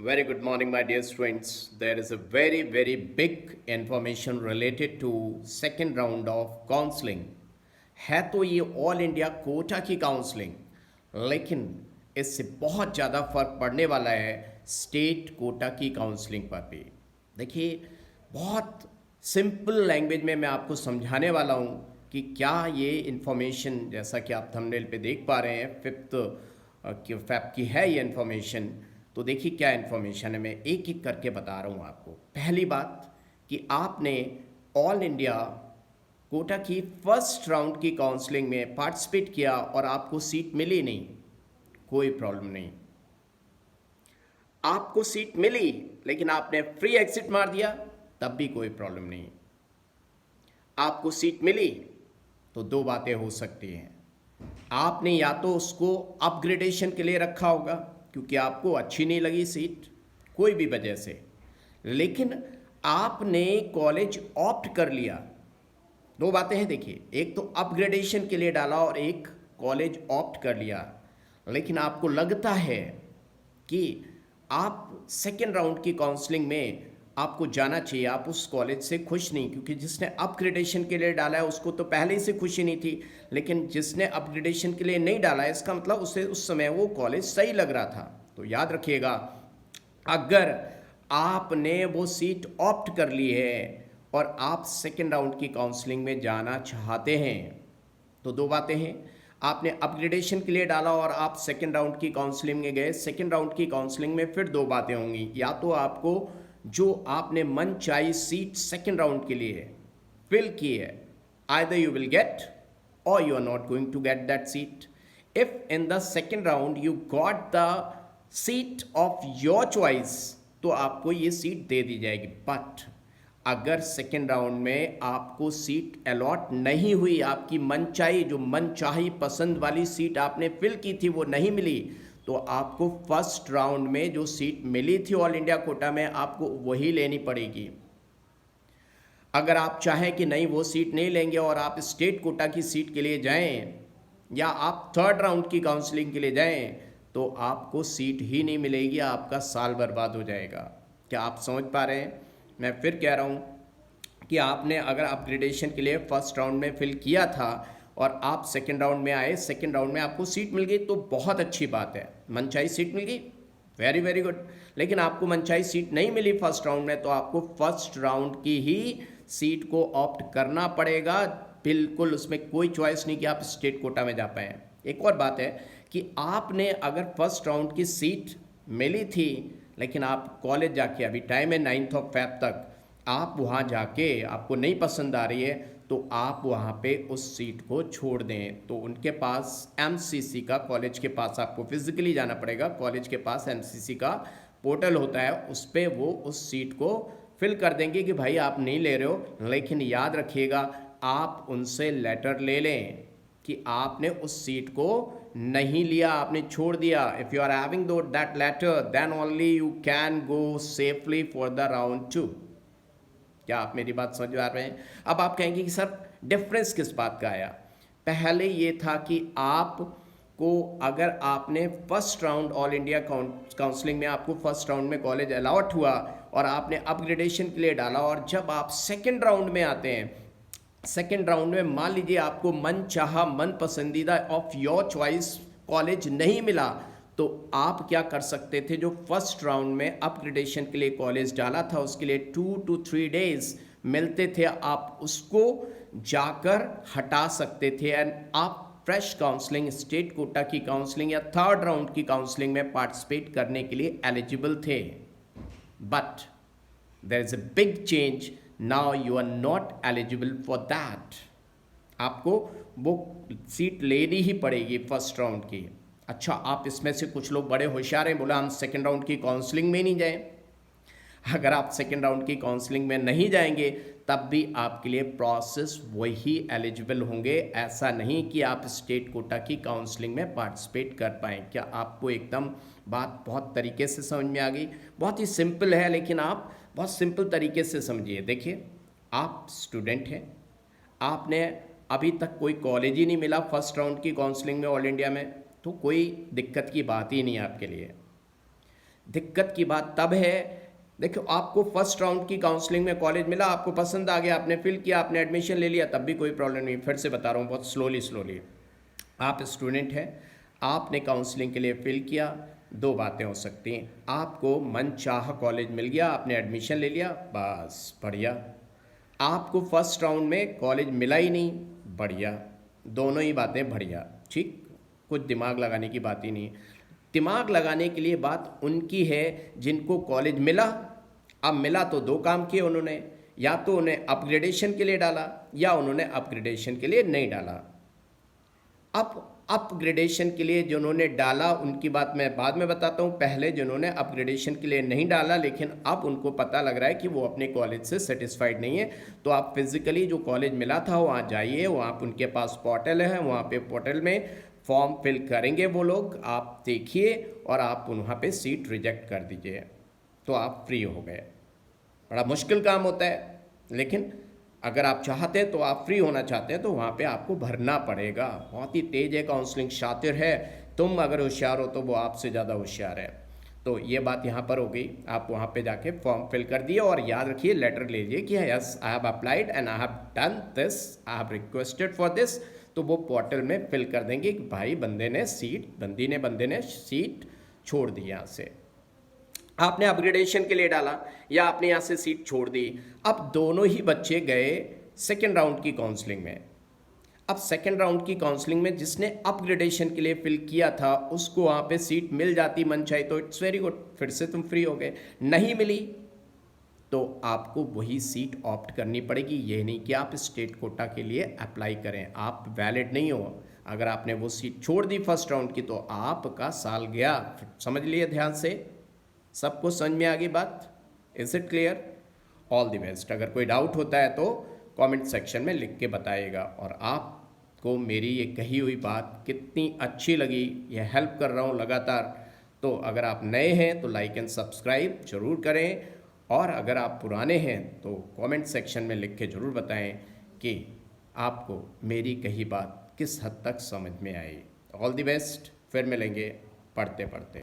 Very good morning, my dear students. There is a very big information related to second round of counseling. है तो ये all India quota की counselling, लेकिन इससे बहुत ज़्यादा फर्क पड़ने वाला है स्टेट कोटा की काउंसलिंग पर भी। देखिए, बहुत सिंपल लैंग्वेज में मैं आपको समझाने वाला हूँ कि क्या ये इन्फॉर्मेशन, जैसा कि आप थंबनेल पे देख पा रहे हैं, फिफ्थ फैब की है ये इन्फॉर्मेशन। तो देखिए क्या इन्फॉर्मेशन है, मैं एक एक करके बता रहा हूँ आपको। पहली बात कि आपने ऑल इंडिया कोटा की फर्स्ट राउंड की काउंसलिंग में पार्टिसिपेट किया और आपको सीट मिली नहीं, कोई प्रॉब्लम नहीं। आपको सीट मिली लेकिन आपने फ्री एग्जिट मार दिया, तब भी कोई प्रॉब्लम नहीं। आपको सीट मिली तो दो बातें हो सकती हैं। आपने या तो उसको अपग्रेडेशन के लिए रखा होगा क्योंकि आपको अच्छी नहीं लगी सीट कोई भी वजह से, लेकिन आपने कॉलेज ऑप्ट कर लिया। दो बातें हैं, देखिए, एक तो अपग्रेडेशन के लिए डाला और एक कॉलेज ऑप्ट कर लिया, लेकिन आपको लगता है कि आप सेकेंड राउंड की काउंसलिंग में आपको जाना चाहिए, आप उस कॉलेज से खुश नहीं, क्योंकि जिसने अपग्रेडेशन के लिए डाला है उसको तो पहले ही से खुशी नहीं थी, लेकिन जिसने अपग्रेडेशन के लिए नहीं डाला है इसका मतलब उसे उस समय वो कॉलेज सही लग रहा था। तो याद रखिएगा, अगर आपने वो सीट ऑप्ट कर ली है और आप सेकेंड राउंड की काउंसलिंग में जाना चाहते हैं तो दो बातें हैं। आपने अपग्रेडेशन के लिए डाला और आप सेकेंड राउंड की काउंसलिंग में गए, सेकेंड राउंड की काउंसलिंग में फिर दो बातें होंगी। या तो आपको जो आपने मन चाही सीट सेकेंड राउंड के लिए फिल की है, either you will get or you are not going to get that seat. If in the second round you got the seat of your choice, तो आपको ये सीट दे दी जाएगी। बट अगर second round में आपको सीट अलॉट नहीं हुई, आपकी मनचाही जो मनचाही पसंद वाली सीट आपने फिल की थी वो नहीं मिली, तो आपको फर्स्ट राउंड में जो सीट मिली थी ऑल इंडिया कोटा में आपको वही लेनी पड़ेगी। अगर आप चाहें कि नहीं वो सीट नहीं लेंगे और आप स्टेट कोटा की सीट के लिए जाएं या आप थर्ड राउंड की काउंसलिंग के लिए जाएं, तो आपको सीट ही नहीं मिलेगी, आपका साल बर्बाद हो जाएगा। क्या आप समझ पा रहे हैं? मैं फिर कह रहा हूं कि आपने अगर अपग्रेडेशन के लिए फर्स्ट राउंड में फिल किया था और आप सेकेंड राउंड में आए, सेकेंड राउंड में आपको सीट मिल गई तो बहुत अच्छी बात है, मनचाही सीट मिल गई, वेरी गुड। लेकिन आपको मनचाही सीट नहीं मिली फर्स्ट राउंड में, तो आपको फर्स्ट राउंड की ही सीट को ऑप्ट करना पड़ेगा। बिल्कुल उसमें कोई चॉइस नहीं कि आप स्टेट कोटा में जा पाएँ। एक और बात है कि आपने अगर फर्स्ट राउंड की सीट मिली थी लेकिन आप कॉलेज जाके, अभी टाइम है 9 फैब तक, आप वहाँ जाके आपको नहीं पसंद आ रही है तो आप वहाँ पे उस सीट को छोड़ दें। तो उनके पास एमसीसी का, कॉलेज के पास आपको फिजिकली जाना पड़ेगा, कॉलेज के पास एमसीसी का पोर्टल होता है, उस पर वो उस सीट को फिल कर देंगे कि भाई आप नहीं ले रहे हो। लेकिन याद रखिएगा, आप उनसे लेटर ले लें कि आपने उस सीट को नहीं लिया, आपने छोड़ दिया। If you are having that letter then only you can go safely for the round 2। क्या आप मेरी बात समझ पा रहे हैं? अब आप कहेंगे कि सर डिफरेंस किस बात का आया? पहले ये था कि आपको, अगर आपने first round all India counselling में आपको फर्स्ट राउंड में कॉलेज अलॉट हुआ और आपने अपग्रेडेशन के लिए डाला, और जब आप सेकेंड राउंड में आते हैं, सेकेंड राउंड में मान लीजिए आपको मन चाहा, मन पसंदीदा ऑफ योर चॉइस कॉलेज नहीं मिला, तो आप क्या कर सकते थे? जो फर्स्ट राउंड में अपग्रेडेशन के लिए कॉलेज डाला था उसके लिए 2 to 3 डेज मिलते थे, आप उसको जाकर हटा सकते थे एंड आप फ्रेश काउंसलिंग, स्टेट कोटा की काउंसलिंग या थर्ड राउंड की काउंसलिंग में पार्टिसिपेट करने के लिए एलिजिबल थे। But there is a big change, now you are not eligible for that. आपको वो सीट लेनी ही पड़ेगी फर्स्ट राउंड की। अच्छा, आप इसमें से कुछ लोग बड़े होशियार हैं, बोला हम सेकेंड राउंड की काउंसलिंग में नहीं जाएं। अगर आप सेकेंड राउंड की काउंसलिंग में नहीं जाएंगे तब भी आपके लिए प्रोसेस वही एलिजिबल होंगे। ऐसा नहीं कि आप स्टेट कोटा की काउंसलिंग में पार्टिसिपेट कर पाएँ। क्या आपको एकदम बात बहुत तरीके से समझ में आ गई? बहुत ही सिंपल है, लेकिन आप बहुत सिंपल तरीके से समझिए। देखिए, आप स्टूडेंट हैं, आपने अभी तक कोई कॉलेज ही नहीं मिला फर्स्ट राउंड की काउंसलिंग में ऑल इंडिया में, तो कोई दिक्कत की बात ही नहीं है आपके लिए। दिक्कत की बात तब है, देखो आपको फर्स्ट राउंड की काउंसलिंग में कॉलेज मिला, आपको पसंद आ गया, आपने फिल किया, आपने एडमिशन ले लिया, तब भी कोई प्रॉब्लम नहीं। फिर से बता रहा हूँ बहुत स्लोली। आप स्टूडेंट हैं, आपने काउंसलिंग के लिए फिल किया, दो बातें हो सकती हैं। आपको मनचाहा कॉलेज मिल गया, आपने एडमिशन ले लिया, बस बढ़िया। आपको फर्स्ट राउंड में कॉलेज मिला ही नहीं, बढ़िया। दोनों ही बातें बढ़िया, ठीक, कुछ दिमाग लगाने की बात ही नहीं है। दिमाग लगाने के लिए बात उनकी है जिनको कॉलेज मिला। अब मिला तो दो काम किए उन्होंने, या तो उन्हें अपग्रेडेशन के लिए डाला या उन्होंने अपग्रेडेशन के लिए नहीं डाला। अब अपग्रेडेशन के लिए जिन्होंने डाला उनकी बात मैं बाद में बताता हूँ। पहले जिन्होंने अपग्रेडेशन के लिए नहीं डाला लेकिन अब उनको पता लग रहा है कि वो अपने कॉलेज से सेटिस्फाइड नहीं है, तो आप फिजिकली जो कॉलेज मिला था वहाँ जाइए, वहाँ पर उनके पास पोर्टल है, वहाँ पे पोर्टल में फॉर्म फिल करेंगे वो लोग, आप देखिए और आप वहाँ पे सीट रिजेक्ट कर दीजिए, तो आप फ्री हो गए। बड़ा मुश्किल काम होता है, लेकिन अगर आप चाहते हैं तो आप फ्री होना चाहते हैं तो वहाँ पे आपको भरना पड़ेगा। बहुत ही तेज है काउंसलिंग, शातिर है। तुम अगर होशियार हो तो वो आपसे ज़्यादा होशियार है। तो ये बात यहाँ पर हो गई। आप वहाँ पे जाके फॉर्म फिल कर दिए और याद रखिए लेटर ले लीजिए कि yes I have applied and I have done this, I have requested for this. तो वो पोर्टल में फिल कर देंगे कि भाई बंदे ने सीट छोड़ दी यहाँ से। आपने अपग्रेडेशन के लिए डाला या आपने यहाँ से सीट छोड़ दी। अब दोनों ही बच्चे गए सेकेंड राउंड की काउंसलिंग में। अब सेकेंड राउंड की काउंसलिंग में जिसने अपग्रेडेशन के लिए फिल किया था उसको वहाँ पे सीट मिल जाती मन चाहे तो इट्स वेरी गुड, फिर से तुम फ्री हो गए। नहीं मिली तो आपको वही सीट ऑप्ट करनी पड़ेगी। ये नहीं कि आप स्टेट कोटा के लिए अप्लाई करें, आप वैलिड नहीं हो। अगर आपने वो सीट छोड़ दी फर्स्ट राउंड की तो आपका साल गया। समझ लिए ध्यान से, सबको समझ में आ गई बात? Is it clear? All the best. अगर कोई डाउट होता है तो कमेंट सेक्शन में लिख के बताइएगा। और आपको मेरी ये कही हुई बात कितनी अच्छी लगी, ये हेल्प कर रहा हूँ लगातार, तो अगर आप नए हैं तो लाइक एंड सब्सक्राइब जरूर करें। और अगर आप पुराने हैं तो कमेंट सेक्शन में लिख के ज़रूर बताएं कि आपको मेरी कही बात किस हद तक समझ में आई। ऑल द बेस्ट, फिर मिलेंगे पढ़ते पढ़ते।